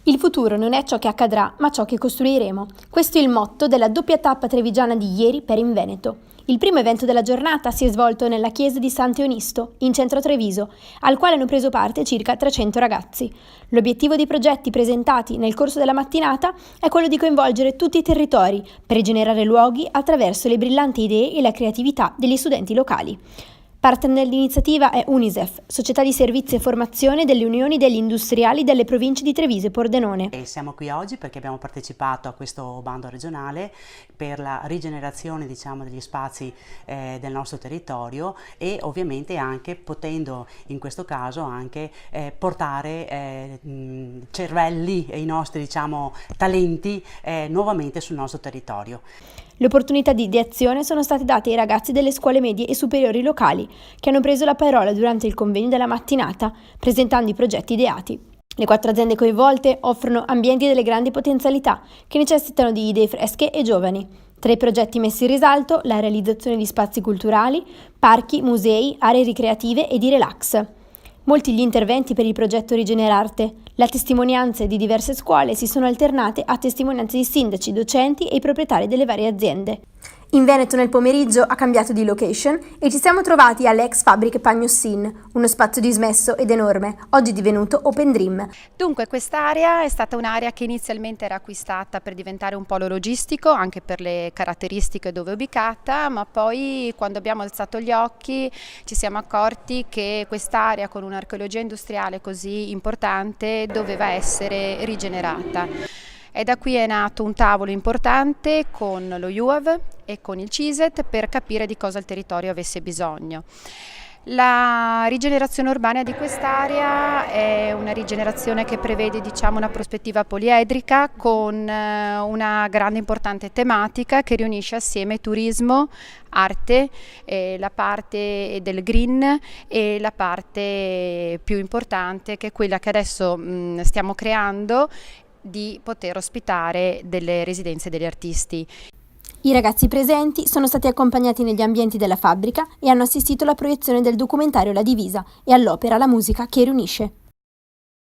Il futuro non è ciò che accadrà, ma ciò che costruiremo. Questo è il motto della doppia tappa trevigiana di ieri per Inveneto. Il primo evento della giornata si è svolto nella chiesa di Sant'Eonisto, in centro a Treviso, al quale hanno preso parte circa 300 ragazzi. L'obiettivo dei progetti presentati nel corso della mattinata è quello di coinvolgere tutti i territori per generare luoghi attraverso le brillanti idee e la creatività degli studenti locali. Partner dell'iniziativa è Unisef, società di servizi e formazione delle unioni degli industriali delle province di Treviso e Pordenone. E siamo qui oggi perché abbiamo partecipato a questo bando regionale per la rigenerazione, degli spazi del nostro territorio e ovviamente anche potendo in questo caso anche portare cervelli e i nostri talenti nuovamente sul nostro territorio. Le opportunità di azione sono state date ai ragazzi delle scuole medie e superiori locali, che hanno preso la parola durante il convegno della mattinata, presentando i progetti ideati. Le 4 aziende coinvolte offrono ambienti delle grandi potenzialità, che necessitano di idee fresche e giovani. Tra i progetti messi in risalto, la realizzazione di spazi culturali, parchi, musei, aree ricreative e di relax. Molti gli interventi per il progetto Rigenerarte. Le testimonianze di diverse scuole si sono alternate a testimonianze di sindaci, docenti e i proprietari delle varie aziende. Inveneto nel pomeriggio ha cambiato di location e ci siamo trovati alle ex fabbriche Pagnossin, uno spazio dismesso ed enorme, oggi divenuto Open Dream. Dunque quest'area è stata un'area che inizialmente era acquistata per diventare un polo logistico, anche per le caratteristiche dove è ubicata, ma poi quando abbiamo alzato gli occhi ci siamo accorti che quest'area con un'archeologia industriale così importante doveva essere rigenerata. E da qui è nato un tavolo importante con lo UAV e con il CISET per capire di cosa il territorio avesse bisogno. La rigenerazione urbana di quest'area è una rigenerazione che prevede una prospettiva poliedrica con una grande importante tematica che riunisce assieme turismo, arte, la parte del green e la parte più importante che è quella che adesso stiamo creando, di poter ospitare delle residenze degli artisti. I ragazzi presenti sono stati accompagnati negli ambienti della fabbrica e hanno assistito alla proiezione del documentario La Divisa e all'opera La musica che riunisce.